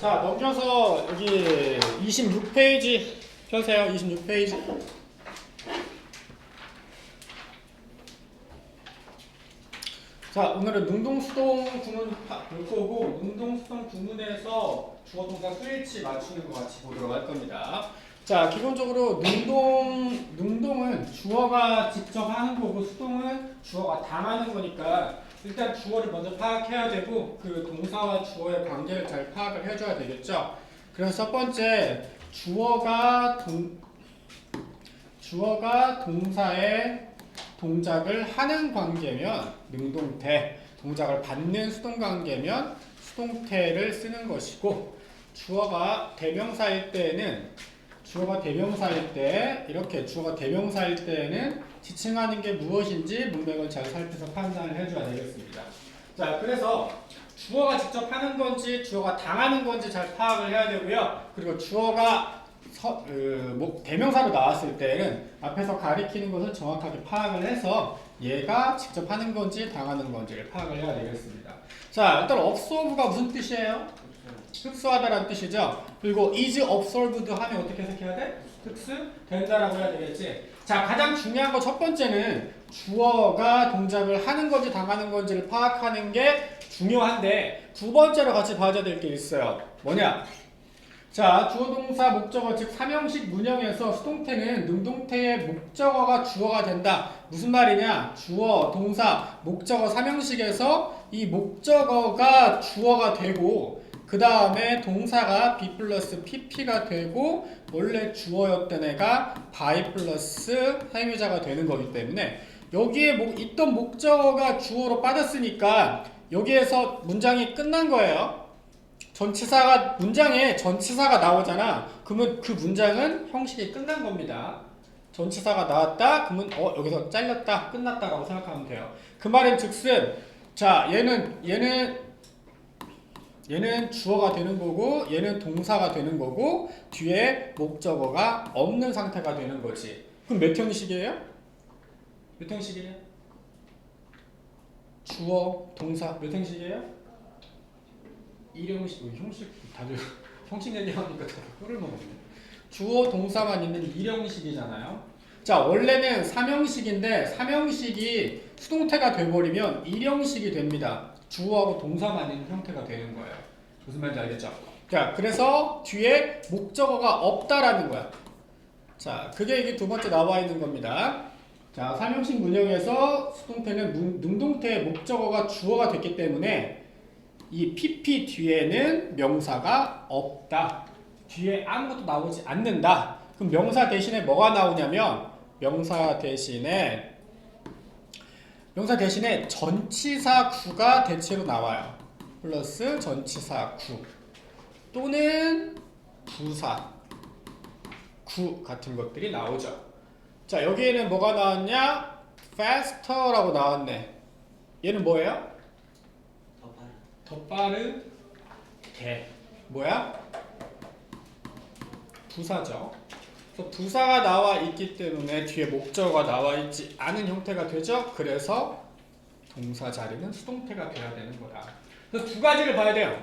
자, 넘겨서 여기 26페이지 펴세요. 26페이지. 자, 오늘은 능동수동 구문 볼 거고, 능동수동 구문에서 주어동사 수일치 맞추는 거 같이 보도록 할 겁니다. 자, 기본적으로 능동은 주어가 직접 하는 거고, 수동은 주어가 당하는 거니까 일단 주어를 먼저 파악해야 되고, 그 동사와 주어의 관계를 잘 파악을 해줘야 되겠죠. 그래서 첫 번째, 주어가 동사의 동작을 하는 관계면 능동태, 동작을 받는 수동관계면 수동태를 쓰는 것이고, 주어가 대명사일 때는 이렇게 주어가 대명사일 때는 지칭하는 게 무엇인지 문맥을 잘 살펴서 판단을 해줘야 되겠습니다. 자, 그래서 주어가 직접 하는 건지 주어가 당하는 건지 잘 파악을 해야 되고요. 그리고 주어가 대명사로 나왔을 때는 앞에서 가리키는 것을 정확하게 파악을 해서 얘가 직접 하는 건지 당하는 건지를 파악을 해야 되겠습니다. 자, 일단 observe가 무슨 뜻이에요? 흡수하다라는 뜻이죠. 그리고 is observed 하면 어떻게 해석해야 돼? 흡수된다라고 해야 되겠지. 자, 가장 중요한 거 첫 번째는 주어가 동작을 하는 건지 당하는 건지를 파악하는 게 중요한데, 두 번째로 같이 봐줘야 될 게 있어요. 뭐냐? 자, 주어 동사 목적어 즉 삼형식 문형에서 수동태는 능동태의 목적어가 주어가 된다. 무슨 말이냐? 주어, 동사, 목적어 삼형식에서 이 목적어가 주어가 되고 그 다음에 동사가 be 플러스 pp가 되고 원래 주어였던 애가 by 플러스 사용유자가 되는 거기 때문에 여기에 있던 목적어가 주어로 빠졌으니까 여기에서 문장이 끝난 거예요. 문장에 전치사가 나오잖아. 그러면 그 문장은 형식이 끝난 겁니다. 전치사가 나왔다. 그러면 여기서 잘렸다, 끝났다라고 생각하면 돼요. 그 말은 즉슨 자, 얘는 주어가 되는 거고 얘는 동사가 되는 거고 뒤에 목적어가 없는 상태가 되는 거지. 그럼 몇 형식이에요? 몇 형식이에요? 주어, 동사 몇 형식이에요? 1형식, 형식 다들 형식 얘기하니까 다들 꿀을 먹었네. 주어 동사만 있는 1형식이잖아요. 자, 원래는 3형식인데 3형식이 수동태가 돼버리면 1형식이 됩니다. 주어하고 동사만 있는 형태가 되는 거예요. 무슨 말인지 알겠죠? 자, 그래서 뒤에 목적어가 없다라는 거야. 자, 그게 이게 두 번째 나와 있는 겁니다. 자, 3형식 문형에서 수동태는 능동태의 목적어가 주어가 됐기 때문에 이 pp 뒤에는 명사가 없다. 뒤에 아무것도 나오지 않는다. 그럼 명사 대신에 뭐가 나오냐면 명사 대신에 전치사 구가 대체로 나와요. 플러스 전치사 구 또는 부사 구 같은 것들이 나오죠. 자, 여기에는 뭐가 나왔냐? faster라고 나왔네. 얘는 뭐예요? 더 빠르게. 뭐야? 부사죠. 그래서 부사가 나와 있기 때문에 뒤에 목적어가 나와 있지 않은 형태가 되죠. 그래서 동사 자리는 수동태가 돼야 되는 거야. 그래서 두 가지를 봐야 돼요.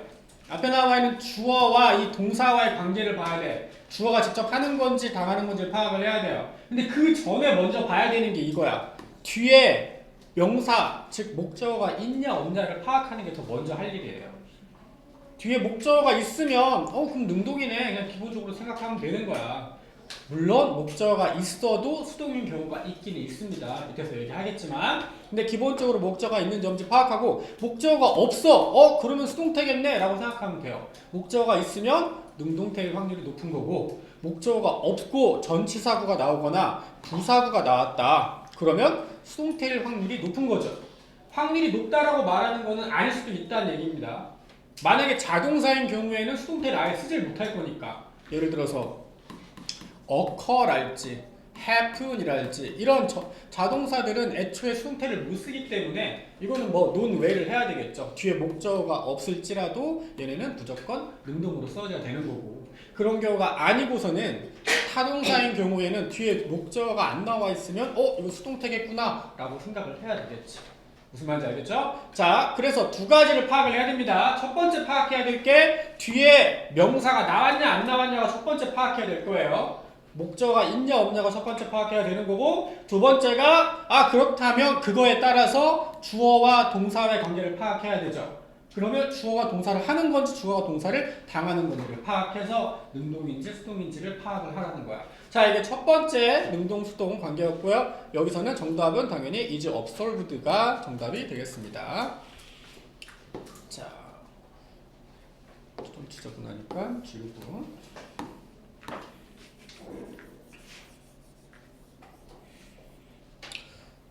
앞에 나와 있는 주어와 이 동사와의 관계를 봐야 돼. 주어가 직접 하는 건지 당하는 건지 파악을 해야 돼요. 근데 그 전에 먼저 봐야 되는 게 이거야. 뒤에 명사, 즉 목적어가 있냐 없냐를 파악하는 게 더 먼저 할 일이에요. 뒤에 목적어가 있으면 그럼 능동이네 그냥 기본적으로 생각하면 되는 거야. 물론 목적어가 있어도 수동인 경우가 있기는 있습니다. 밑에서 얘기하겠지만 근데 기본적으로 목적어가 있는지 없는지 파악하고 목적어가 없어 그러면 수동태겠네 라고 생각하면 돼요. 목적어가 있으면 능동태일 확률이 높은 거고 목적어가 없고 전치사구가 나오거나 부사구가 나왔다 그러면 수동태일 확률이 높은 거죠. 확률이 높다라고 말하는 거는 아닐 수도 있다는 얘기입니다. 만약에 자동사인 경우에는 수동태를 아예 쓰질 못할 거니까 예를 들어서 occur랄지 happen이랄지 이런 자동사들은 애초에 수동태를 못 쓰기 때문에 이거는 논외를 해야 되겠죠. 뒤에 목적어가 없을지라도 얘네는 무조건 능동으로 써줘야 되는 거고 그런 경우가 아니고서는 타동사인 경우에는 뒤에 목적어가 안 나와 있으면 이거 수동태겠구나 라고 생각을 해야 되겠지. 무슨 말인지 알겠죠? 자, 그래서 두 가지를 파악을 해야 됩니다. 첫 번째 파악해야 될 게 뒤에 명사가 나왔냐 안 나왔냐가 첫 번째 파악해야 될 거예요. 목적어가 있냐 없냐가 첫 번째 파악해야 되는 거고, 두 번째가 그렇다면 그거에 따라서 주어와 동사의 관계를 파악해야 되죠. 그러면 주어가 동사를 하는 건지 주어가 동사를 당하는 건지를 파악해서 능동인지 수동인지를 파악을 하라는 거야. 자, 이게 첫 번째 능동 수동 관계였고요. 여기서는 정답은 당연히 is observed가 정답이 되겠습니다. 자, 좀 지저분하니까 지우고.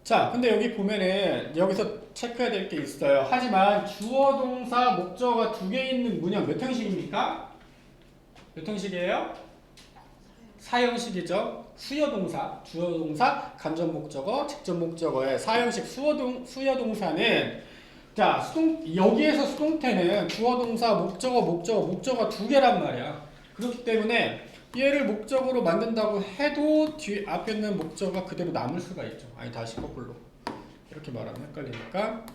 자, 근데 여기 보면은 여기서 체크해야 될 게 있어요. 하지만 주어, 동사, 목적어가 두 개 있는 문형 몇 형식입니까? 몇 형식이에요? 사형식이죠. 수요 동사, 주어 동사, 간접 목적어, 직접 목적어의 사형식 수요 동사는 자, 여기에서 수동태는 주어 동사, 목적어 두 개란 말이야. 그렇기 때문에 얘를 목적으로 만든다고 해도 뒤 앞에 있는 목적어가 그대로 남을 수가 있죠. 아니 다시 거꾸로 이렇게 말하면 헷갈리니까.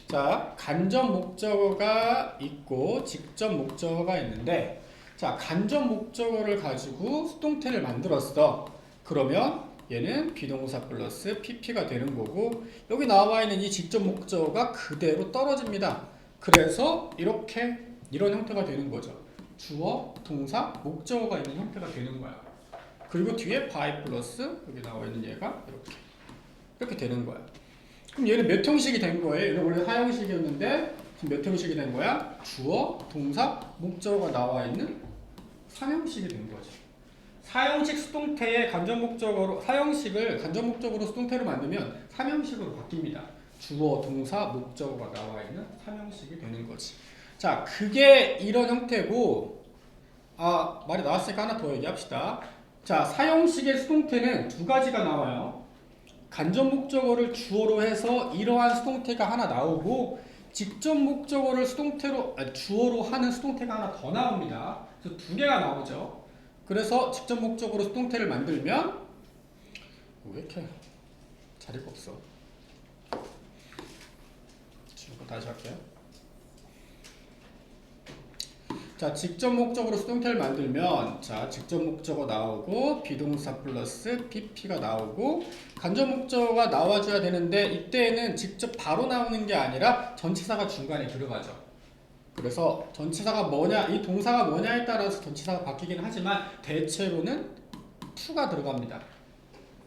자, 간접 목적어가 있고 직접 목적어가 있는데, 자, 간접 목적어를 가지고 수동태를 만들었어. 그러면 얘는 비동사 플러스 pp가 되는 거고, 여기 나와 있는 이 직접 목적어가 그대로 떨어집니다. 그래서 이런 형태가 되는 거죠. 주어, 동사, 목적어가 있는 형태가 되는 거야. 그리고 뒤에 by 플러스 여기 나와 있는 얘가 이렇게 되는 거야. 그럼 얘는 몇 형식이 된 거예요? 얘는 원래 사형식이었는데 지금 몇 형식이 된 거야? 주어, 동사, 목적어가 나와 있는 3형식이 된 거지. 사형식 수동태의 간접 목적어로 사형식을 간접 목적어로 수동태로 만들면 3형식으로 바뀝니다. 주어, 동사, 목적어가 나와 있는 3형식이 되는 거지. 자, 그게 이런 형태고, 말이 나왔으니까 하나 더 얘기합시다. 자, 사형식의 수동태는 두 가지가 나와요. 간접 목적어를 주어로 해서 이러한 수동태가 하나 나오고, 직접 목적어를 주어로 하는 수동태가 하나 더 나옵니다. 그래서 두 개가 나오죠. 그래서 직접 목적어로 수동태를 만들면 왜 이렇게 자리가 없어? 지우고 다시 할게요. 자, 직접 목적으로 수동태를 만들면 자, 직접 목적어 나오고 비동사 플러스 pp가 나오고 간접 목적어가 나와줘야 되는데 이때에는 직접 바로 나오는 게 아니라 전치사가 중간에 들어가죠. 그래서 전치사가 뭐냐, 이 동사가 뭐냐에 따라서 전치사가 바뀌긴 하지만 대체로는 to가 들어갑니다.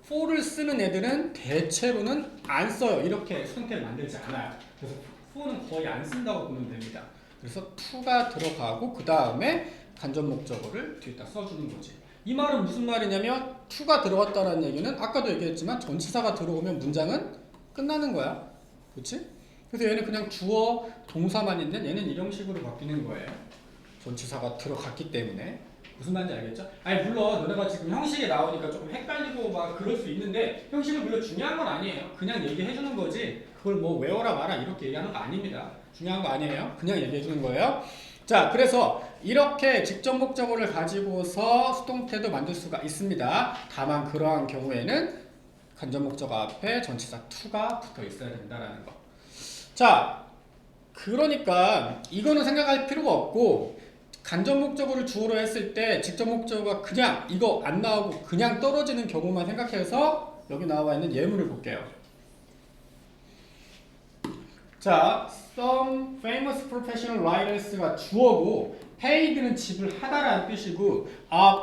for를 쓰는 애들은 대체로는 안 써요. 이렇게 수동태를 만들지 않아요. 그래서 for는 거의 안 쓴다고 보면 됩니다. 그래서 to가 들어가고 그 다음에 간접 목적어를 뒤에다 써주는 거지. 이 말은 무슨 말이냐면 to가 들어갔다는 얘기는 아까도 얘기했지만 전치사가 들어오면 문장은 끝나는 거야. 그렇지? 그래서 얘는 그냥 주어, 동사만 있는 얘는 이런 식으로 바뀌는 거예요. 전치사가 들어갔기 때문에. 무슨 말인지 알겠죠? 아니 물론 너네가 지금 형식에 나오니까 조금 헷갈리고 막 그럴 수 있는데 형식은 별로 중요한 건 아니에요. 그냥 얘기해 주는 거지 그걸 뭐 외워라 마라 이렇게 얘기하는 거 아닙니다. 중요한 거 아니에요. 그냥 얘기해 주는 거예요. 자, 그래서 이렇게 직접 목적어를 가지고서 수동태도 만들 수가 있습니다. 다만 그러한 경우에는 간접 목적어 앞에 전치사 to가 붙어 있어야 된다라는 거. 자, 그러니까 이거는 생각할 필요가 없고 간접 목적어를 주어로 했을 때 직접 목적어가 그냥 이거 안 나오고 그냥 떨어지는 경우만 생각해서 여기 나와 있는 예문을 볼게요. 자, some famous professional writers가 주어고 paid는 지불 하다라는 뜻이고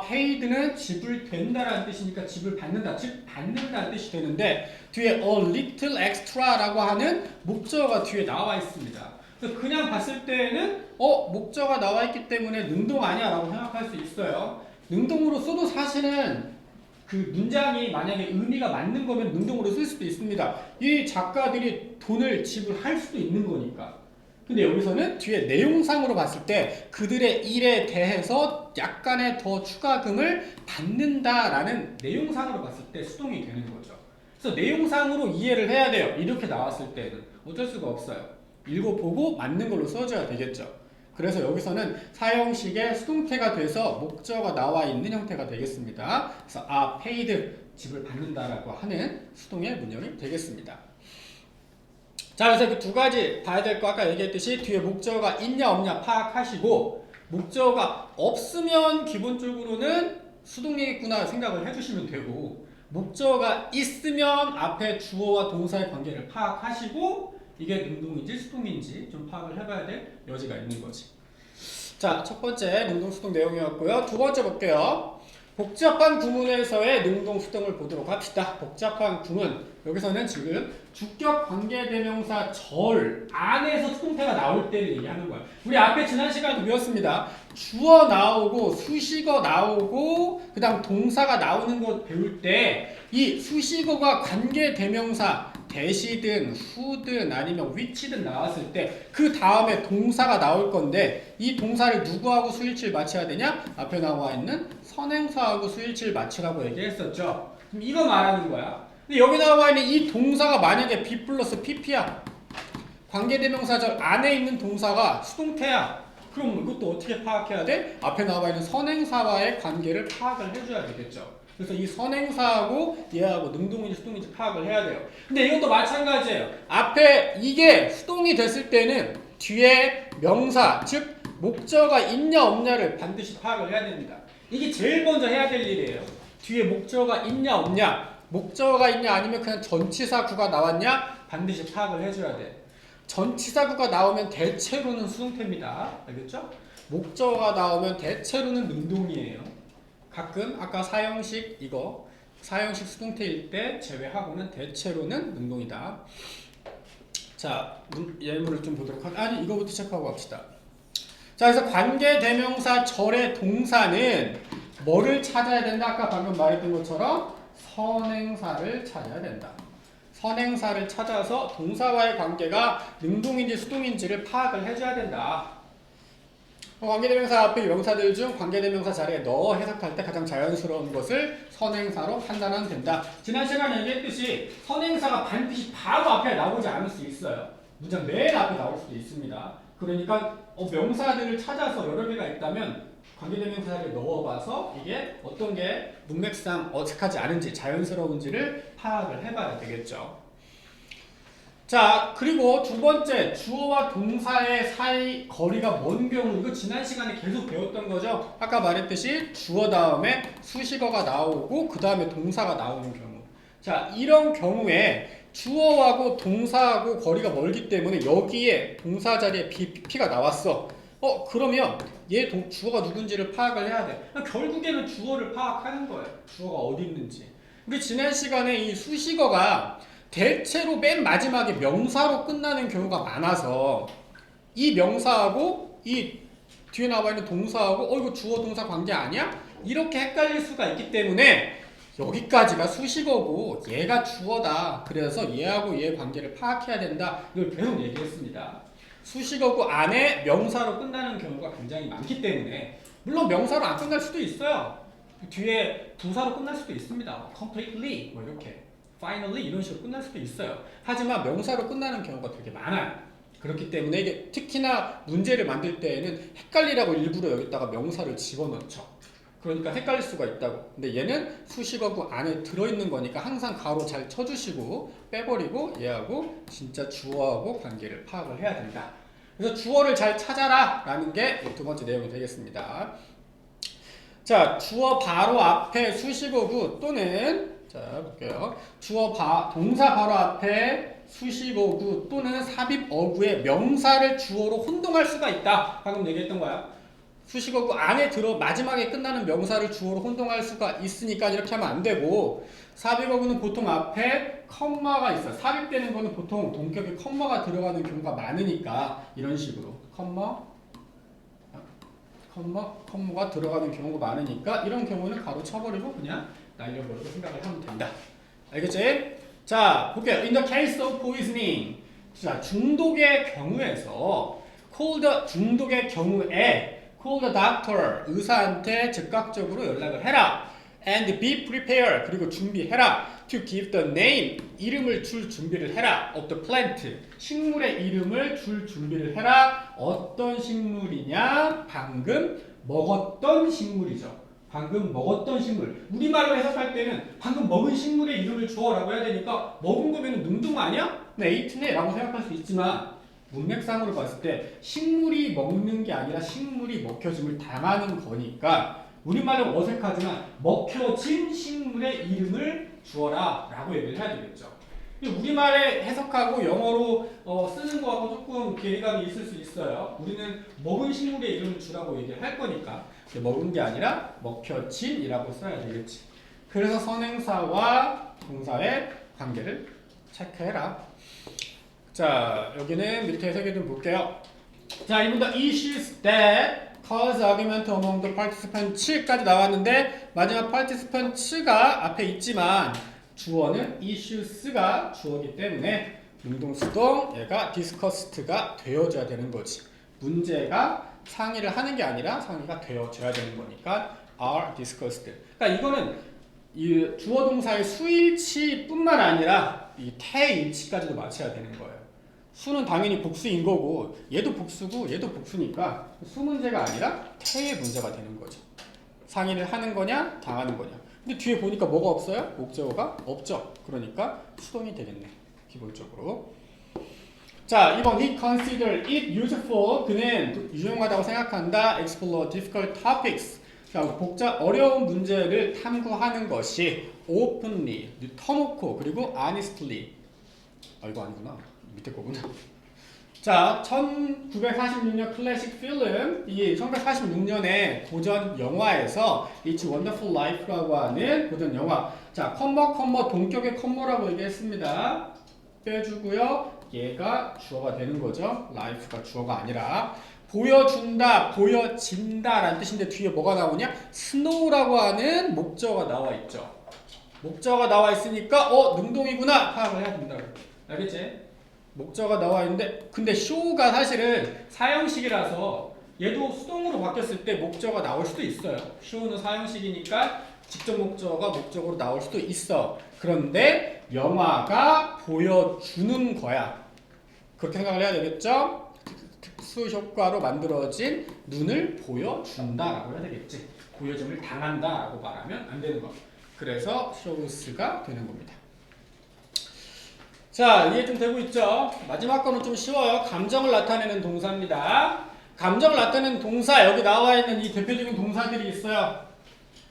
paid는 지불 된다라는 뜻이니까 지불 받는다, 즉 받는다는 뜻이 되는데 뒤에 a little extra라고 하는 목적어가 뒤에 나와 있습니다. 그래서 그냥 봤을 때는 목적어가 나와 있기 때문에 능동 아니야 라고 생각할 수 있어요. 능동으로 써도 사실은 그 문장이 만약에 의미가 맞는 거면 능동으로 쓸 수도 있습니다. 이 작가들이 돈을 지불할 수도 있는 거니까. 근데 여기서는 뒤에 내용상으로 봤을 때 그들의 일에 대해서 약간의 더 추가금을 받는다라는 내용상으로 봤을 때 수동이 되는 거죠. 그래서 내용상으로 이해를 해야 돼요. 이렇게 나왔을 때는 어쩔 수가 없어요. 읽어보고 맞는 걸로 써줘야 되겠죠. 그래서 여기서는 사형식의 수동태가 돼서 목적어가 나와 있는 형태가 되겠습니다. 그래서 paid 지불 받는다라고 하는 수동의 문형이 되겠습니다. 자, 그래서 그 두 가지 봐야 될 거 아까 얘기했듯이 뒤에 목적어가 있냐 없냐 파악하시고 목적어가 없으면 기본적으로는 수동이겠구나 생각을 해주시면 되고 목적어가 있으면 앞에 주어와 동사의 관계를 파악하시고 이게 능동인지 수동인지 좀 파악을 해봐야 될 여지가 있는 거지. 자, 첫 번째 능동 수동 내용이었고요. 두 번째 볼게요. 복잡한 구문에서의 능동 수동을 보도록 합시다. 복잡한 구문 여기서는 지금 주격 관계대명사 절 안에서 수동태가 나올 때를 얘기하는 거야. 우리 앞에 지난 시간에 배웠습니다. 주어 나오고 수식어 나오고 그 다음 동사가 나오는 것 배울 때 이 수식어가 관계대명사 대시든 후든 아니면 위치든 나왔을 때 그 다음에 동사가 나올 건데 이 동사를 누구하고 수일치를 맞춰야 되냐? 앞에 나와 있는 선행사하고 수일치를 맞추라고 얘기했었죠. 그럼 이거 말하는 거야. 근데 여기 나와 있는 이 동사가 만약에 B 플러스 PP야. 관계대명사절 안에 있는 동사가 수동태야. 그럼 이것도 어떻게 파악해야 돼? 앞에 나와 있는 선행사와의 관계를 파악을 해줘야 되겠죠. 그래서 이 선행사하고 얘하고 능동인지 수동인지 파악을 해야 돼요. 근데 이것도 마찬가지예요. 앞에 이게 수동이 됐을 때는 뒤에 명사, 즉 목적어가 있냐 없냐를 반드시 파악을 해야 됩니다. 이게 제일 먼저 해야 될 일이에요. 뒤에 목적어가 있냐 없냐, 목적어가 있냐 아니면 그냥 전치사구가 나왔냐 반드시 파악을 해줘야 돼. 전치사구가 나오면 대체로는 수동태입니다. 알겠죠? 목적어가 나오면 대체로는 능동이에요. 가끔 아까 사형식 이거 사형식 수동태일 때 제외하고는 대체로는 능동이다. 자, 예문을 좀 보도록 할게요. 아니 이거부터 체크하고 갑시다. 자, 그래서 관계대명사 절의 동사는 뭐를 찾아야 된다? 아까 방금 말했던 것처럼 선행사를 찾아야 된다. 선행사를 찾아서 동사와의 관계가 능동인지 수동인지를 파악을 해줘야 된다. 관계대명사 앞에 명사들 중 관계대명사 자리에 넣어 해석할 때 가장 자연스러운 것을 선행사로 판단하면 된다. 지난 시간에 얘기했듯이 선행사가 반드시 바로 앞에 나오지 않을 수 있어요. 문장 맨 앞에 나올 수도 있습니다. 그러니까 명사들을 찾아서 여러 개가 있다면 관계대명사 자리에 넣어봐서 이게 어떤 게 문맥상 어색하지 않은지 자연스러운지를 파악을 해봐야 되겠죠. 자, 그리고 두 번째 주어와 동사의 사이 거리가 먼 경우 이거 지난 시간에 계속 배웠던 거죠. 아까 말했듯이 주어 다음에 수식어가 나오고 그 다음에 동사가 나오는 경우. 자, 이런 경우에 주어하고 동사하고 거리가 멀기 때문에 여기에 동사 자리에 P가 나왔어. 그러면 얘 주어가 누군지를 파악을 해야 돼. 결국에는 주어를 파악하는 거예요. 주어가 어디 있는지. 우리 지난 시간에 이 수식어가 대체로 맨 마지막에 명사로 끝나는 경우가 많아서 이 명사하고 이 뒤에 나와 있는 동사하고 이거 주어 동사 관계 아니야? 이렇게 헷갈릴 수가 있기 때문에 여기까지가 수식어고 얘가 주어다. 그래서 얘하고 얘의 관계를 파악해야 된다. 이걸 계속 얘기했습니다. 수식어고 안에 명사로 끝나는 경우가 굉장히 많기 때문에 물론 명사로 안 끝날 수도 있어요. 뒤에 부사로 끝날 수도 있습니다. completely 뭐 이렇게 finally 이런 식으로 끝날 수도 있어요. 하지만 명사로 끝나는 경우가 되게 많아요. 그렇기 때문에 이게 특히나 문제를 만들 때에는 헷갈리라고 일부러 여기다가 명사를 집어넣죠. 그러니까 헷갈릴 수가 있다고. 근데 얘는 수식어구 안에 들어있는 거니까 항상 가로 잘 쳐주시고 빼버리고 얘하고 진짜 주어하고 관계를 파악을 해야 된다. 그래서 주어를 잘 찾아라 라는 게 두 번째 내용이 되겠습니다. 자, 주어 바로 앞에 수식어구 또는 자, 볼게요. 동사 바로 앞에 수식어구 또는 삽입어구의 명사를 주어로 혼동할 수가 있다. 방금 얘기했던 거야. 수식어구 안에 들어 마지막에 끝나는 명사를 주어로 혼동할 수가 있으니까 이렇게 하면 안 되고 삽입어구는 보통 앞에 컴마가 있어. 삽입되는 거는 보통 동격에 컴마가 들어가는 경우가 많으니까 이런 식으로 컴마가 들어가는 경우가 많으니까 이런 경우는 가로 쳐버리고 그냥 날려버리고 생각을 하면 된다. 알겠지? 자, 볼게요. In the case of poisoning. 자, 중독의 경우에서 중독의 경우에 call the doctor. 의사한테 즉각적으로 연락을 해라. And be prepared. 그리고 준비해라. To give the name. 이름을 줄 준비를 해라. Of the plant. 식물의 이름을 줄 준비를 해라. 어떤 식물이냐? 방금 먹었던 식물이죠. 방금 먹었던 식물. 우리말로 해석할 때는 방금 먹은 식물의 이름을 주어라고 해야 되니까 먹은 거면 능동 아니야? 근데 eat네 라고 생각할 수 있지만 문맥상으로 봤을 때 식물이 먹는 게 아니라 식물이 먹혀짐을 당하는 거니까 우리말은 어색하지만 먹혀진 식물의 이름을 주어라 라고 얘기를 해야 되겠죠. 우리말에 해석하고 영어로 쓰는 거하고 조금 괴리감이 있을 수 있어요. 우리는 먹은 식물의 이름을 주라고 얘기를 할 거니까 먹은 게 아니라 먹혀진이라고 써야 되겠지. 그래서 선행사와 동사의 관계를 체크해라. 자, 여기는 밑에 해석을 좀 볼게요. 자, 이분 the issues that cause argument among the participants까지 나왔는데 마지막 participants가 앞에 있지만 주어는 issues가 주어이기 때문에 능동수동 얘가 discussed가 되어줘야 되는 거지. 문제가 상의를 하는 게 아니라 상의가 되어줘야 되는 거니까 are discussed. 그러니까 이거는 이 주어 동사의 수일치뿐만 아니라 이 태일치까지도 맞춰야 되는 거예요. 수는 당연히 복수인 거고 얘도 복수고 얘도 복수니까 수 문제가 아니라 태의 문제가 되는 거죠. 상의를 하는 거냐 당하는 거냐. 근데 뒤에 보니까 뭐가 없어요? 목적어가 없죠. 그러니까 수동이 되겠네. 기본적으로. 자, 2번 he considered it useful. 그는 유용하다고 생각한다. explore difficult topics. 어려운 문제를 탐구하는 것이 openly, 터놓고 그리고 honestly. 아 이거 아니구나. 밑에 거구나. 자, 1946년 클래식 필름, 이 1946년에 고전 영화에서 It's Wonderful Life라고 하는 고전 영화. 자, 컴머 동격의 컴머라고 얘기했습니다. 빼주고요. 얘가 주어가 되는 거죠. life가 주어가 아니라 보여준다, 보여진다 라는 뜻인데 뒤에 뭐가 나오냐? snow라고 하는 목적어가 나와 있죠. 목적어가 나와 있으니까 능동이구나 파악을 해야 된다고. 알겠지? 목적어가 나와 있는데 근데 show가 사실은 사형식이라서 얘도 수동으로 바뀌었을 때 목적어가 나올 수도 있어요. show는 사형식이니까 직접 목적어가 목적어로 나올 수도 있어. 그런데 영화가 보여주는 거야. 그렇게 생각을 해야 되겠죠? 특수 효과로 만들어진 눈을 보여준다라고 해야 되겠지. 보여줌을 당한다라고 말하면 안 되는 거. 그래서 shows가 되는 겁니다. 자, 이해 좀 되고 있죠? 마지막 거는 좀 쉬워요. 감정을 나타내는 동사입니다. 감정을 나타내는 동사, 여기 나와 있는 이 대표적인 동사들이 있어요.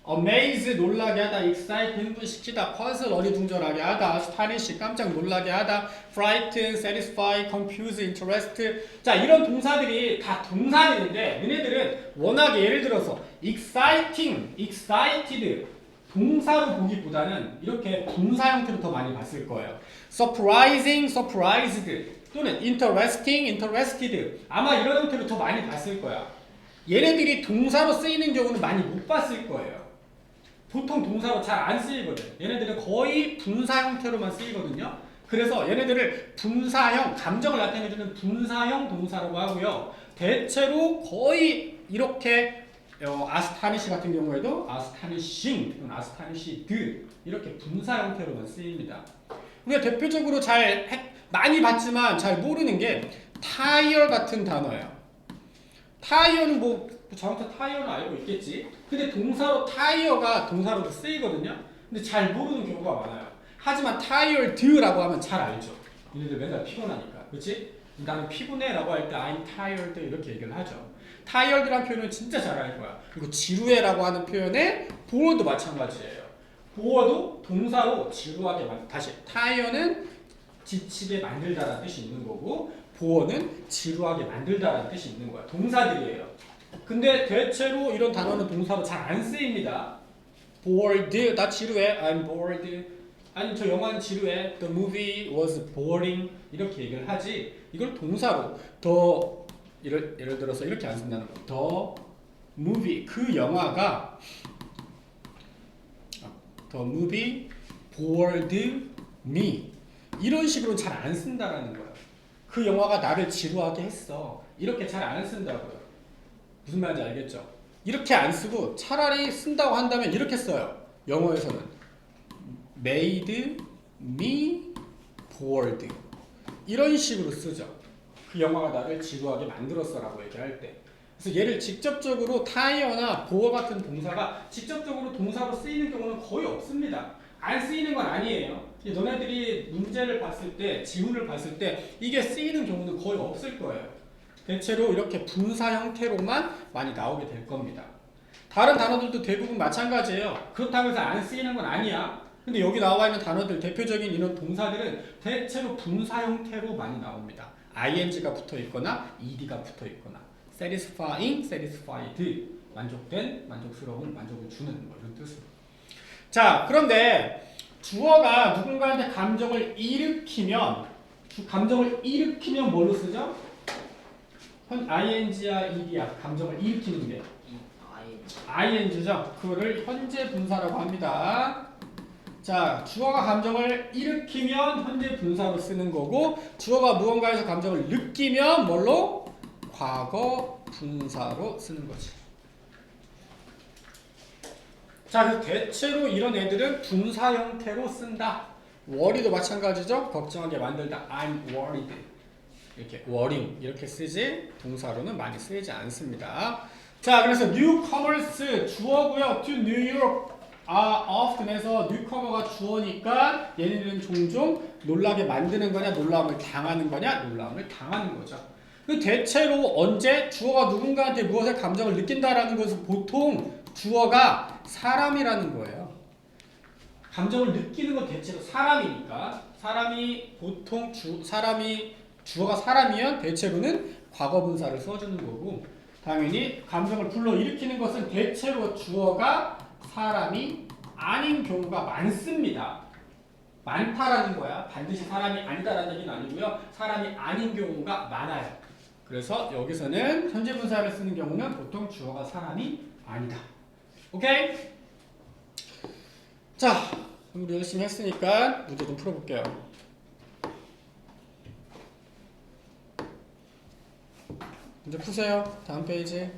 amaze, 놀라게 하다, excite, 흥분시키다, puzzle, 어리둥절하게 하다, astonish, 깜짝 놀라게 하다, frighten, satisfy, confuse, interest. 자, 이런 동사들이 다 동사들인데 얘네들은 워낙에 예를 들어서 exciting, excited 동사로 보기보다는 이렇게 분사 형태로 더 많이 봤을 거예요. surprising, surprised 또는 interesting, interested 아마 이런 형태로 더 많이 봤을 거야. 얘네들이 동사로 쓰이는 경우는 많이 못 봤을 거예요. 보통 동사로 잘 안 쓰이거든. 얘네들은 거의 분사 형태로만 쓰이거든요. 그래서 얘네들을 분사형, 감정을 나타내주는 분사형 동사라고 하고요. 대체로 거의 이렇게 아스타니시 같은 경우에도 아스타니싱 또는 아스타니시드 이렇게 분사 형태로만 쓰입니다. 우리가 대표적으로 많이 봤지만 잘 모르는 게 타이어 같은 단어예요. 타이어는 자동차 타이어는 알고 있겠지. 근데 동사로 타이어가 동사로도 쓰이거든요. 근데 잘 모르는 경우가 많아요. 하지만 tired라고 하면 잘 알죠. 얘네들 맨날 피곤하니까. 그렇지? 나는 피곤해라고 할 때 I'm tired 이렇게 얘기를 하죠. tired라는 표현은 진짜 잘 알 거야. 그리고 지루해라고 하는 표현에 bored도 마찬가지예요. bored도 동사로 지루하게 다시 tire는 지치게 만들다라는 뜻이 있는 거고 bored는 지루하게 만들다라는 뜻이 있는 거야. 동사들이에요. 근데 대체로 이런 단어는 동사로 잘 안 쓰입니다. bored, 나 지루해. I'm bored. 아니 저 영화는 지루해. The movie was boring. 이렇게 얘기를 하지. 이걸 동사로 더 예를 들어서 이렇게 안 쓴다는 거. The movie 그 영화가 The movie bored me 이런 식으로 잘 안 쓴다라는 거야. 그 영화가 나를 지루하게 했어. 이렇게 잘 안 쓴다고요. 무슨 말인지 알겠죠? 이렇게 안 쓰고 차라리 쓴다고 한다면 이렇게 써요. 영어에서는 made me bored 이런 식으로 쓰죠. 그 영화가 나를 지루하게 만들었어 라고 얘기할 때. 그래서 얘를 직접적으로 타이어나 보어 같은 동사가 직접적으로 동사로 쓰이는 경우는 거의 없습니다. 안 쓰이는 건 아니에요. 너네들이 문제를 봤을 때, 지문을 봤을 때 이게 쓰이는 경우는 거의 없을 거예요. 대체로 이렇게 분사 형태로만 많이 나오게 될 겁니다. 다른 단어들도 대부분 마찬가지예요. 그렇다고 해서 안 쓰이는 건 아니야. 근데 여기 나와 있는 단어들, 대표적인 이런 동사들은 대체로 분사 형태로 많이 나옵니다. ing가 붙어 있거나 ed가 붙어 있거나 satisfying, satisfied, 만족된, 만족스러운, 만족을 주는 뭐 이런 뜻으로. 자, 그런데 주어가 누군가한테 감정을 일으키면 뭘로 쓰죠? ing야 ed야 감정을 일으키는 게 ing죠. 그거를 현재 분사라고 합니다. 자, 주어가 감정을 일으키면 현재 분사로 쓰는 거고, 주어가 무언가에서 감정을 느끼면 뭘로? 과거 분사로 쓰는 거지. 자, 그래서 대체로 이런 애들은 분사 형태로 쓴다. worry도 마찬가지죠. 걱정하게 만들다. I'm worried. 이렇게 worrying 이렇게 쓰지 동사로는 많이 쓰이지 않습니다. 자, 그래서 newcomers 주어고요. to New York often에서 newcomer가 주어니까 얘네들은 종종 놀라게 만드는 거냐, 놀라움을 당하는 거냐, 놀라움을 당하는 거죠. 대체로 언제 주어가 누군가한테 무엇의 감정을 느낀다라는 것은 보통 주어가 사람이라는 거예요. 감정을 느끼는 건 대체로 사람이니까 사람이 보통 주어가 사람이면 대체로는 과거분사를 써주는 거고, 당연히 감정을 불러일으키는 것은 대체로 주어가 사람이 아닌 경우가 많습니다. 많다라는 거야. 반드시 사람이 아니다라는 얘기는 아니고요. 사람이 아닌 경우가 많아요. 그래서 여기서는 현재 분사를 쓰는 경우는 보통 주어가 사람이 아니다. 오케이? 자, 우리 열심히 했으니까 문제 좀 풀어볼게요. 문제 푸세요. 다음 페이지.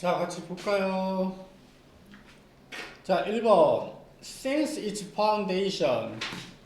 자, 같이 볼까요? 자, 1번. Since its foundation.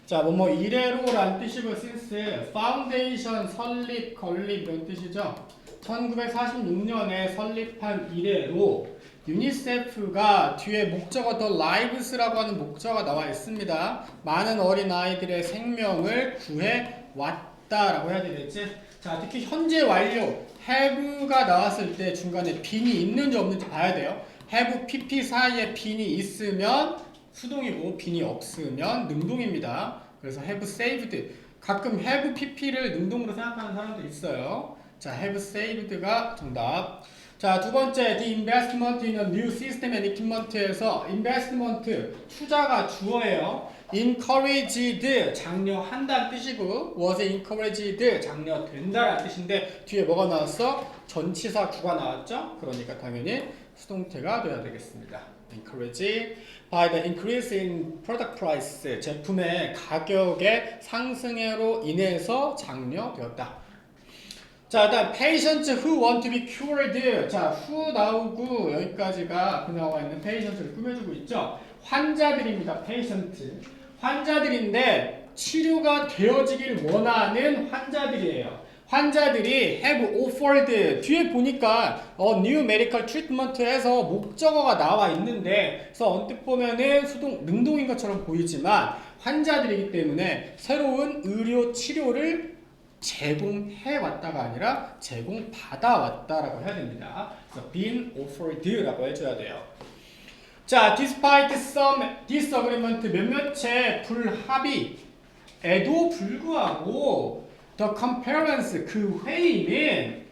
자, 뭐뭐 이래로란 뜻이고 since foundation 설립, 건립 이런 뜻이죠. 1946년에 설립한 이래로 유니세프가 뒤에 목적어 the lives라고 하는 목적어가 나와 있습니다. 많은 어린 아이들의 생명을 구해 왔다라고 해야 되겠지? 자, 특히 현재 완료 have가 나왔을 때 중간에 빈이 있는지 없는지 봐야 돼요. have pp 사이에 빈이 있으면 수동이고 빈이 없으면 능동입니다. 그래서 have saved. 가끔 have pp를 능동으로 생각하는 사람도 있어요. 자, have saved가 정답. 자, 두 번째, the investment in a new system and equipment에서 investment, 투자가 주어예요. encouraged, 장려한다는 뜻이고 was encouraged, 장려된다라는 뜻인데 뒤에 뭐가 나왔어? 전치사 구가 나왔죠? 그러니까 당연히 수동태가 돼야 되겠습니다. encouraged by the increase in product price, 제품의 가격의 상승으로 인해서 장려되었다. 자, 일단 patients who want to be cured. 자, who 나오고 여기까지가 그 나와 있는 patients를 꾸며주고 있죠. 환자들입니다. patient. 환자들인데 치료가 되어지길 원하는 환자들이에요. 환자들이 have offered. 뒤에 보니까 new medical treatment에서 목적어가 나와 있는데 그래서 언뜻 보면은 수동 능동인 것처럼 보이지만 환자들이기 때문에 새로운 의료 치료를 제공해 왔다가 아니라 제공받아 왔다라고 해야 됩니다. 그래서 been offered라고 해줘야 돼요. 자, despite some disagreement, 몇몇의 불합의에도 불구하고 the conference, 그 회의는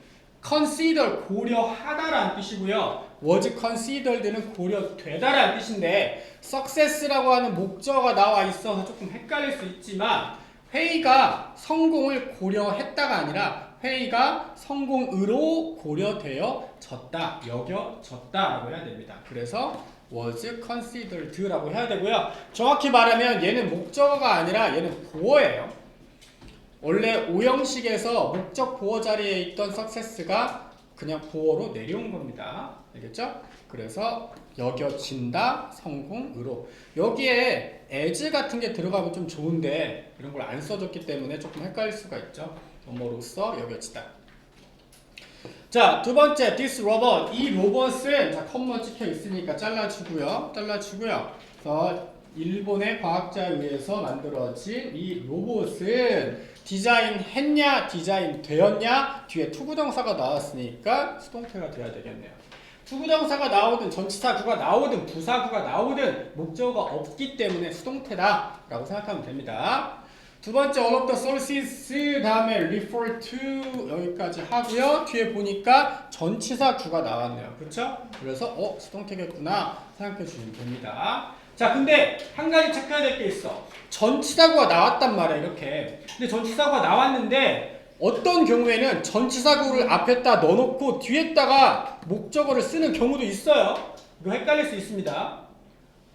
consider, 고려하다라는 뜻이고요. was considered는 고려되다라는 뜻인데 success라고 하는 목적어가 나와 있어서 조금 헷갈릴 수 있지만 회의가 성공을 고려했다가 아니라 회의가 성공으로 고려되어졌다, 여겨졌다라고 해야 됩니다. 그래서 was considered라고 해야 되고요. 정확히 말하면 얘는 목적어가 아니라 얘는 보어예요. 원래 오형식에서 목적 보어 자리에 있던 success가 그냥 보어로 내려온 겁니다. 알겠죠? 그래서 여겨진다, 성공으로. 여기에 as 같은 게 들어가면 좀 좋은데 이런 걸 안 써줬기 때문에 조금 헷갈릴 수가 있죠. 뭐뭐로써 여겨지다. 자, 두 번째, this robot. 이 로봇은 자, 컴마 찍혀 있으니까 잘라주고요. 그래서 일본의 과학자에 의해서 만들어진 이 로봇은 디자인했냐, 디자인되었냐, 뒤에 투구정사가 나왔으니까 수동태가 돼야 되겠네요. 투구정사가 나오든 전치사구가 나오든 부사구가 나오든 목적어가 없기 때문에 수동태다라고 생각하면 됩니다. 두 번째, all of the sources 다음에 refer to 여기까지 하고요. 뒤에 보니까 전치사구가 나왔네요. 그렇죠? 그래서 수동태겠구나 생각해 주시면 됩니다. 자, 근데 한 가지 체크해야 될 게 있어. 전치사구가 나왔단 말이야, 이렇게. 근데 전치사구가 나왔는데 어떤 경우에는 전치사구를 앞에다 넣어놓고 뒤에다가 목적어를 쓰는 경우도 있어요. 이거 헷갈릴 수 있습니다.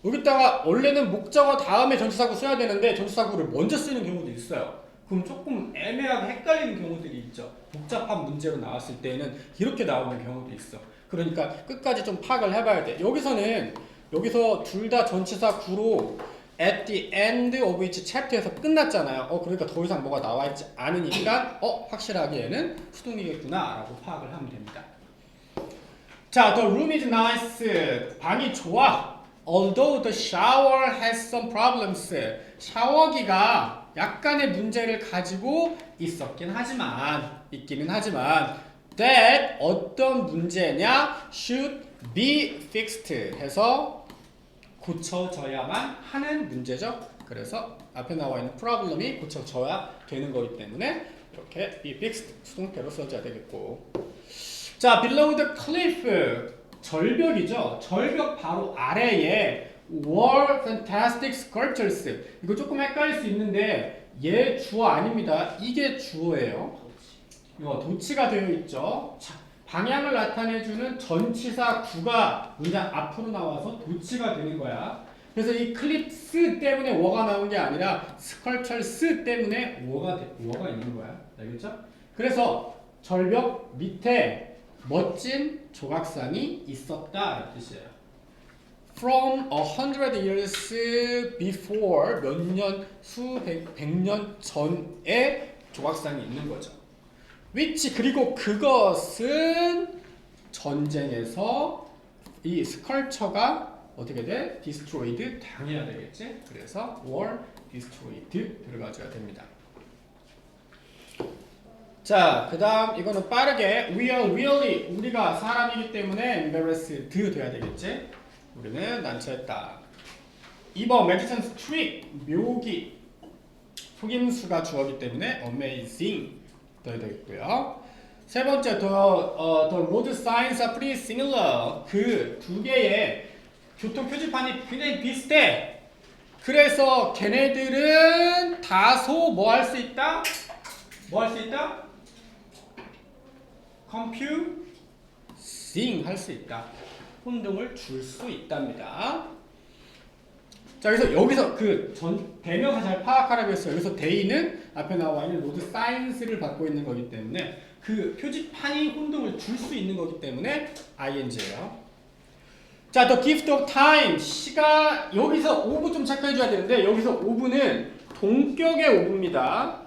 여기다가 원래는 목적어 다음에 전치사구 써야 되는데 전치사구를 먼저 쓰는 경우도 있어요. 그럼 조금 애매하게 헷갈리는 경우들이 있죠. 복잡한 문제로 나왔을 때는 이렇게 나오는 경우도 있어. 그러니까 끝까지 좀 파악을 해봐야 돼. 여기서 둘 다 전치사 구로 at the end of each chapter에서 끝났잖아요. 그러니까 더 이상 뭐가 나와 있지 않으니까 확실하게 얘는 수동이겠구나 라고 파악을 하면 됩니다. 자, the room is nice. 방이 좋아. Although the shower has some problems. 샤워기가 약간의 문제를 가지고 있기는 하지만 that 어떤 문제냐 should be fixed 해서 고쳐져야만 하는 문제죠. 그래서 앞에 나와 있는 problem이 고쳐져야 되는 거기 때문에 이렇게 be fixed 수동태로 써줘야 되겠고. 자, below the cliff 절벽이죠. 절벽 바로 아래에 were fantastic sculptures. 이거 조금 헷갈릴 수 있는데 얘 주어 아닙니다. 이게 주어예요. 이거 도치가 되어 있죠. 자, 방향을 나타내주는 전치사 구가 문장 앞으로 나와서 도치가 되는 거야. 그래서 이 클립스 때문에 워가 나온 게 아니라 스컬처스 때문에 워가 있는 거야. 알겠죠? 그래서 절벽 밑에 멋진 조각상이 있었다 뜻이에요. From 100 years before 몇 년, 수백, 백년 전에 조각상이 있는 거죠. which 그리고 그것은 전쟁에서 이 스컬처가 어떻게 돼? destroyed 당해야 되겠지? 그래서 war destroyed 들어가줘야 됩니다. 자, 그 다음 이거는 빠르게 we are really 우리가 사람이기 때문에 embarrassed 돼야 되겠지? 우리는 난처했다. 2번 magician's trick 묘기 속임수가 주어기 때문에 amazing 떠야 되겠고요. 세 번째 the road signs are pretty similar 그 두 개의 교통 표지판이 굉장히 비슷해. 그래서 걔네들은 다소 뭐 할 수 있다? 뭐 할 수 있다? confusing 할 수 있다. 혼동을 줄 수 있답니다. 자, 그래서 여기서 그 대명사 잘 파악하라고 했어요. 여기서 데이는 앞에 나와 있는 로드 사이언스를 받고 있는 거기 때문에 그 표지판이 혼동을 줄 수 있는 거기 때문에 ing예요. 자, the gift of time 시간 여기서 오브 좀 체크해 줘야 되는데 여기서 오브는 동격의 오브입니다.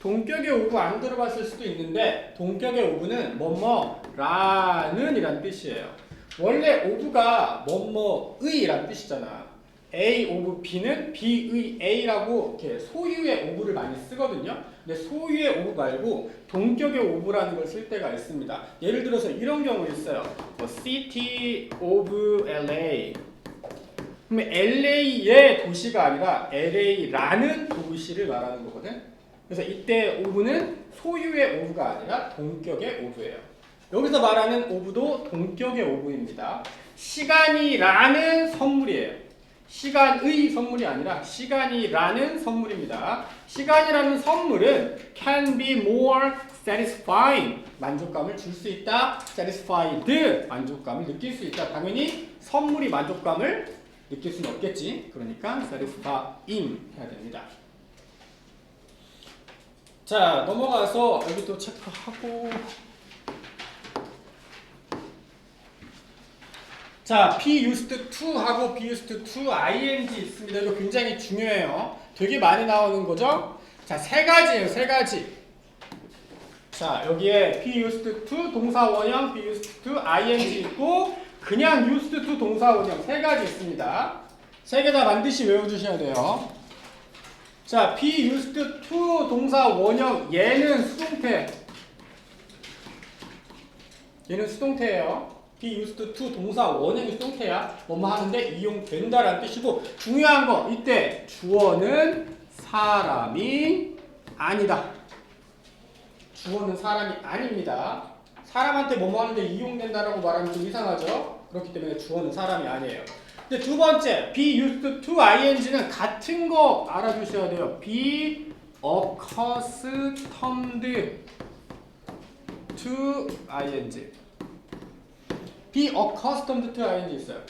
동격의 오브 안 들어봤을 수도 있는데 동격의 오브는 뭐뭐라는 이란 뜻이에요. 원래 오브가 뭐뭐의 란 뜻이잖아. A 오브 B는 B의 A라고 이렇게 소유의 오브를 많이 쓰거든요. 근데 소유의 오브 말고 동격의 오브라는 걸 쓸 때가 있습니다. 예를 들어서 이런 경우 있어요. City of LA. 그러면 LA의 도시가 아니라 LA라는 도시를 말하는 거거든. 그래서 이때 오브는 소유의 오브가 아니라 동격의 오브예요. 여기서 말하는 오브도 동격의 오브입니다. 시간이라는 선물이에요. 시간의 선물이 아니라 시간이라는 선물입니다. 시간이라는 선물은 can be more satisfying 만족감을 줄 수 있다. satisfied 만족감을 느낄 수 있다. 당연히 선물이 만족감을 느낄 수는 없겠지. 그러니까 satisfying 해야 됩니다. 자, 넘어가서 여기 또 체크하고 자, be used to 하고 be used to ing 있습니다. 이거 굉장히 중요해요. 되게 많이 나오는 거죠? 자, 세 가지예요, 세 가지. 자, 여기에 be used to 동사 원형, be used to ing 있고 그냥 used to 동사 원형 세 가지 있습니다. 세 개 다 반드시 외워주셔야 돼요. 자, be used to 동사 원형 얘는 수동태. 얘는 수동태예요. be used to 동사 원형이 수동태야. 뭐뭐 하는데 이용된다라는 뜻이고 중요한 거 이때 주어는 사람이 아니다. 주어는 사람이 아닙니다. 사람한테 뭐뭐 하는데 이용된다라고 말하면 좀 이상하죠. 그렇기 때문에 주어는 사람이 아니에요. 근데 두 번째 be used to ing는 같은 거 알아두셔야 돼요. be accustomed to ing. be accustomed to ing 있어요.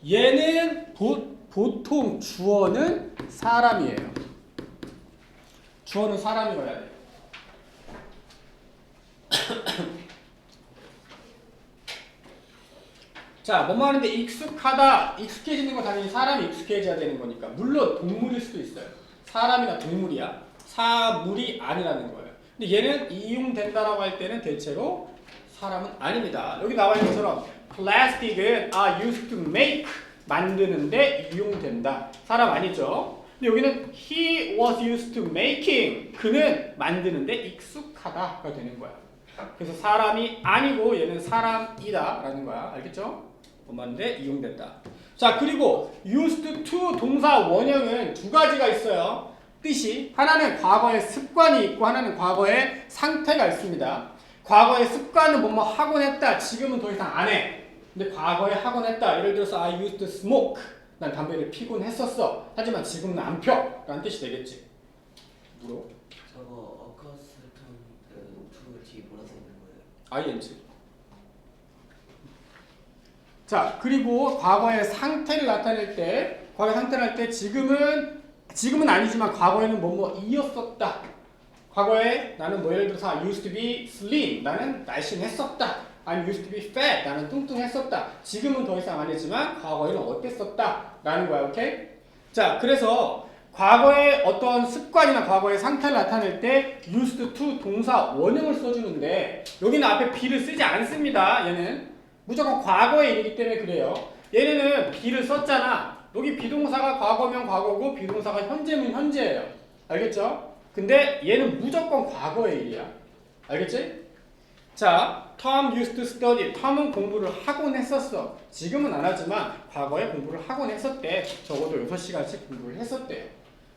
얘는 보통 주어는 사람이에요. 주어는 사람이어야 돼요. 자, 뭐뭐 하는데 익숙하다, 익숙해지는 거 당연히 사람이 익숙해져야 되는 거니까. 물론 동물일 수도 있어요. 사람이나 동물이야. 사물이 아니라는 거예요. 근데 얘는 이용된다라고 할 때는 대체로 사람은 아닙니다. 여기 나와 있는 것처럼 plastic은 are used to make 만드는데 이용된다. 사람 아니죠. 근데 여기는 he was used to making 그는 만드는데 익숙하다가 되는 거야. 그래서 사람이 아니고 얘는 사람이다 라는 거야. 알겠죠? 뭐만데 이용된다. 자, 그리고 used to 동사 원형은 두 가지가 있어요. 뜻이 하나는 과거의 습관이 있고 하나는 과거의 상태가 있습니다. 과거의 습관은 뭐뭐 하곤 했다. 지금은 더 이상 안 해. 근데 과거에 하곤 했다. 예를 들어서 I used to smoke. 난 담배를 피곤 했었어. 하지만 지금은 안 펴. 라는 뜻이 되겠지. 물어. 저거 accustomed to 뒤에 뭐라 써 있는 거예요? ing. 자, 그리고 과거의 상태를 나타낼 때, 과거의 상태를 할 때 지금은 아니지만 과거에는 뭐뭐이었었다. 과거에 나는 뭐 예를 들어서 I used to be slim. 나는 날씬했었다. I'm used to be fat. 나는 뚱뚱했었다. 지금은 더 이상 안 했지만 과거에는 어땠었다. 라는 거야. 오케이? 자, 그래서 과거의 어떤 습관이나 과거의 상태를 나타낼 때 used to 동사 원형을 써주는데 여기는 앞에 be를 쓰지 않습니다. 얘는 무조건 과거의 일이기 때문에 그래요. 얘네는 be를 썼잖아. 여기 비동사가 과거면 과거고 비동사가 현재면 현재예요. 알겠죠? 근데 얘는 무조건 과거의 일이야. 알겠지? 자, Tom used to study. 톰은 공부를 하곤 했었어. 지금은 안 하지만 과거에 공부를 하곤 했었대. 적어도 6시간씩 공부를 했었대요.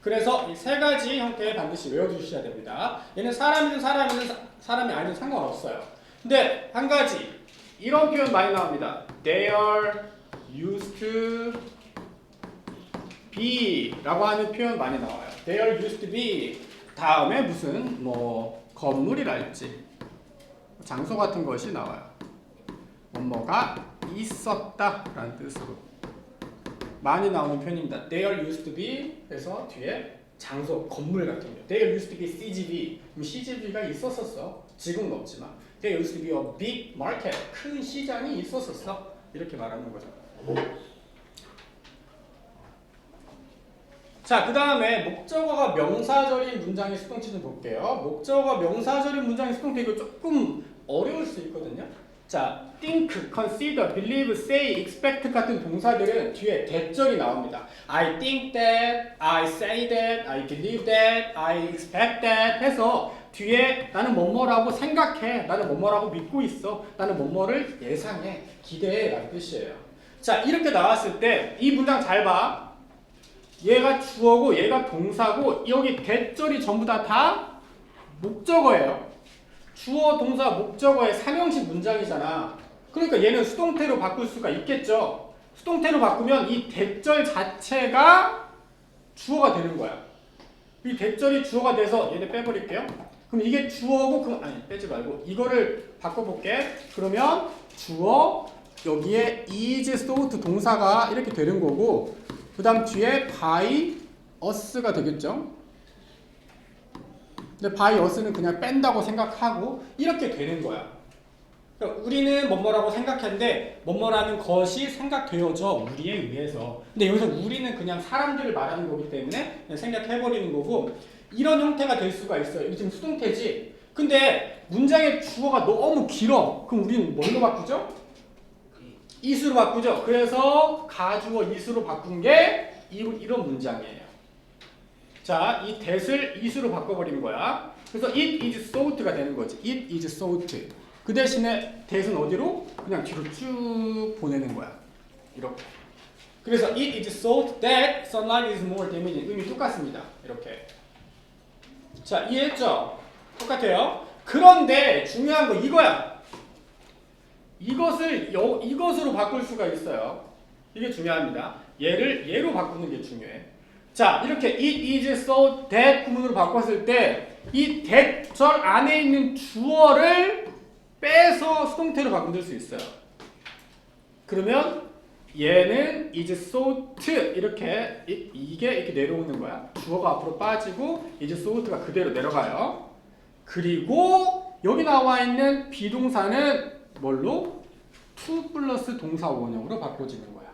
그래서 이 세 가지 형태 반드시 외워주셔야 됩니다. 얘는 사람이든 사람이 아니든 상관없어요. 근데 한 가지 이런 표현 많이 나옵니다. They are used to be 라고 하는 표현 많이 나와요. They are used to be 다음에 무슨 뭐 건물이랄지 장소 같은 것이 나와요. 뭐가 있었다 라는 뜻으로 많이 나오는 표현입니다. They are used to be 해서 뒤에 장소, 건물 같은 거. They are used to be CGV. 그럼 CGV가 있었었어. 지금은 없지만. They are used to be a big market. 큰 시장이 있었었어. 이렇게 말하는 거죠. 자, 그 다음에 목적어가 명사절인 문장의 수동태 좀 볼게요. 목적어가 명사절인 문장의 수동태 이거 조금 어려울 수 있거든요. 자, think, consider, believe, say, expect 같은 동사들은 뒤에 대절이 나옵니다. I think that, I say that, I believe that, I expect that 해서 뒤에 나는 뭐뭐라고 생각해, 나는 뭐뭐라고 믿고 있어, 나는 뭐뭐를 예상해, 기대해 라는 뜻이에요. 자, 이렇게 나왔을 때 이 문장 잘 봐. 얘가 주어고 얘가 동사고 여기 대절이 전부 다 목적어예요. 주어, 동사, 목적어의 삼형식 문장이잖아. 그러니까 얘는 수동태로 바꿀 수가 있겠죠. 수동태로 바꾸면 이 대절 자체가 주어가 되는 거야. 이 대절이 주어가 돼서 얘네 빼버릴게요. 그럼 이게 주어고 그럼 아니 빼지 말고 이거를 바꿔볼게. 그러면 주어 여기에 is, thought 동사가 이렇게 되는 거고 그 다음 뒤에 by us가 되겠죠. 근데 by us는 그냥 뺀다고 생각하고 이렇게 되는 거야. 그러니까 우리는 뭐뭐라고 생각했는데 뭐뭐라는 것이 생각되어져 우리에 의해서. 근데 여기서 우리는 그냥 사람들을 말하는 거기 때문에 그냥 생각해버리는 거고 이런 형태가 될 수가 있어요. 이게 지금 수동태지. 근데 문장의 주어가 너무 길어. 그럼 우리는 뭘로 바꾸죠? is로 바꾸죠. 그래서 가주어 is로 바꾼 게 이런 문장이에요. 자, 이 that을 is로 바꿔버린 거야. 그래서 it is thought가 되는 거지. it is thought. 그 대신에 that은 어디로? 그냥 뒤로 쭉 보내는 거야. 이렇게. 그래서 it is thought that sunlight is more damaging. 의미 똑같습니다. 이렇게. 자, 이해했죠? 똑같아요. 그런데 중요한 거 이거야. 이것으로 바꿀 수가 있어요. 이게 중요합니다. 얘로 바꾸는 게 중요해. 자, 이렇게 it is so that 구문으로 바꿨을 때 이 that 절 안에 있는 주어를 빼서 수동태로 바꿀 수 있어요. 그러면 얘는 is sought 이렇게 이게 이렇게 내려오는 거야. 주어가 앞으로 빠지고 is sought가 그대로 내려가요. 그리고 여기 나와 있는 비동사는 뭘로? to 플러스 동사 원형으로 바꿔지는 거야.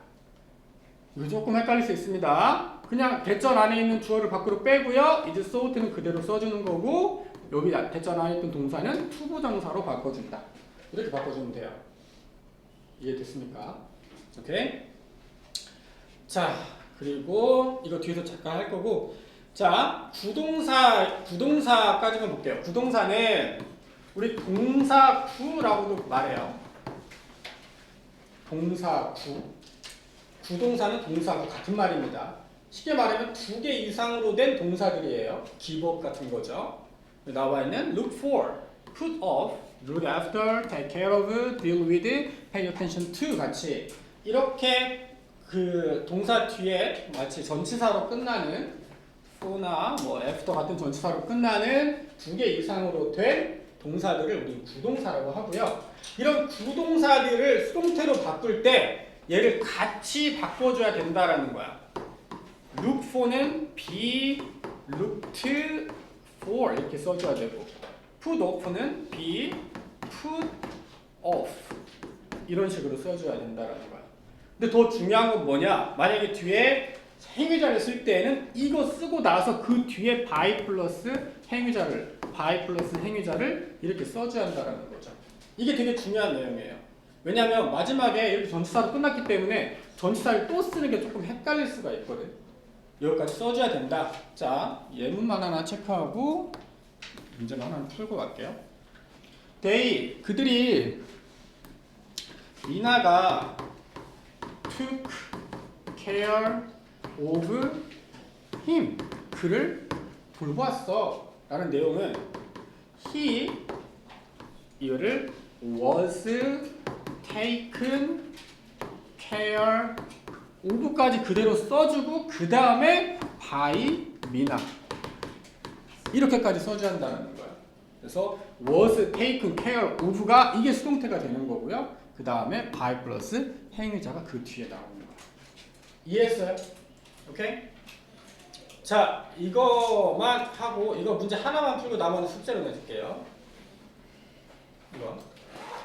이거 조금 헷갈릴 수 있습니다. 그냥 대절 안에 있는 주어를 밖으로 빼고요. is sought는 그대로 써주는 거고 여기 대절 안에 있던 동사는 to 부정사로 바꿔준다. 이렇게 바꿔주면 돼요. 이해됐습니까? 오케이? 자, 그리고 이거 뒤에서 잠깐 할 거고 자, 부동사까지만 볼게요. 부동사는 우리 동사구라고도 말해요. 동사구. 구동사는 동사구 같은 말입니다. 쉽게 말하면 2개 이상으로 된 동사들이에요. give up 같은 거죠. 나와 있는 look for, put off, look after, take care of, deal with, pay attention to 같이 이렇게 그 동사 뒤에 마치 전치사로 끝나는 for나 뭐 after 같은 전치사로 끝나는 2개 이상으로 된 동사들을 우리 구동사라고 하고요. 이런 구동사들을 수동태로 바꿀 때 얘를 같이 바꿔줘야 된다라는 거야. look for는 be looked for 이렇게 써줘야 되고 put off는 be put of 이런 식으로 써줘야 된다라는 거야. 근데 더 중요한 건 뭐냐? 만약에 뒤에 행위자를 쓸 때에는 이거 쓰고 나서 그 뒤에 by 플러스 행위자를 이렇게 써줘야 한다는 거죠. 이게 되게 중요한 내용이에요. 왜냐하면 마지막에 이렇게 전치사로 끝났기 때문에 전치사를 또 쓰는 게 조금 헷갈릴 수가 있거든. 여기까지 써줘야 된다. 자, 예문만 하나 체크하고 문제를 하나 풀고 갈게요. 그들이 미나가 took care of him. 그를 돌보았어. 라는 내용은 he 이거를 was taken care of까지 그대로 써주고 그 다음에 by 미나 이렇게까지 써줘야 한다는 거야. 그래서 was taken care of가 이게 수동태가 되는 거고요. 그 다음에 by 플러스 행위자가 그 뒤에 나오는 거야. 이해했어요? 오케이? 자, 이거만 하고 이거 문제 하나만 풀고 나머지 숙제로 내줄게요. 이거.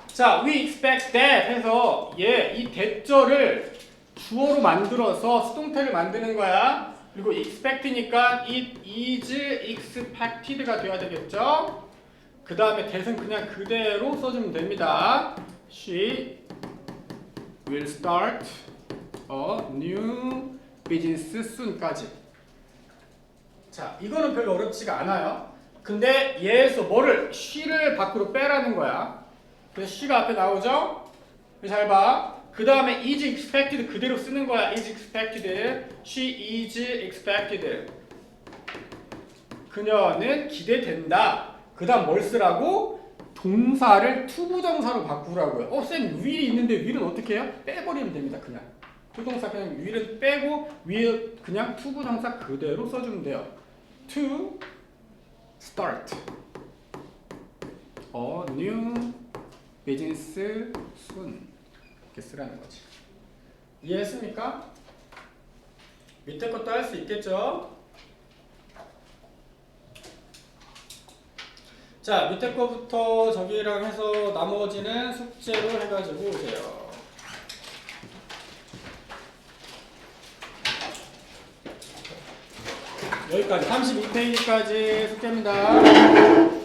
자, we expect that 해서 이 대절을 주어로 만들어서 수동태를 만드는 거야. 그리고 expect니까 it is expected가 돼야 되겠죠? 그 다음에 that은 그냥 그대로 써주면 됩니다. She will start a new business soon까지. 자, 이거는 별로 어렵지가 않아요. 근데 얘에서 뭐를 she를 밖으로 빼라는 거야. 그래서 she가 앞에 나오죠? 잘 봐. 그 다음에 is expected 그대로 쓰는 거야. is expected. She is expected. 그녀는 기대된다. 그 다음 뭘 쓰라고? 동사를 투부정사로 바꾸라고요. 쌤 will이 있는데 will은 어떻게 해요? 빼버리면 됩니다. 그냥. 투동사 그냥 will은 빼고 위에 그냥 투부정사 그대로 써주면 돼요. To start a new business soon. 이렇게 쓰라는 거지. 이해했습니까? 밑에 것도 할 수 있겠죠? 자, 밑에 거부터 저기랑 해서 나머지는 숙제로 해가지고 오세요. 여기까지 32페이지까지 숙제입니다.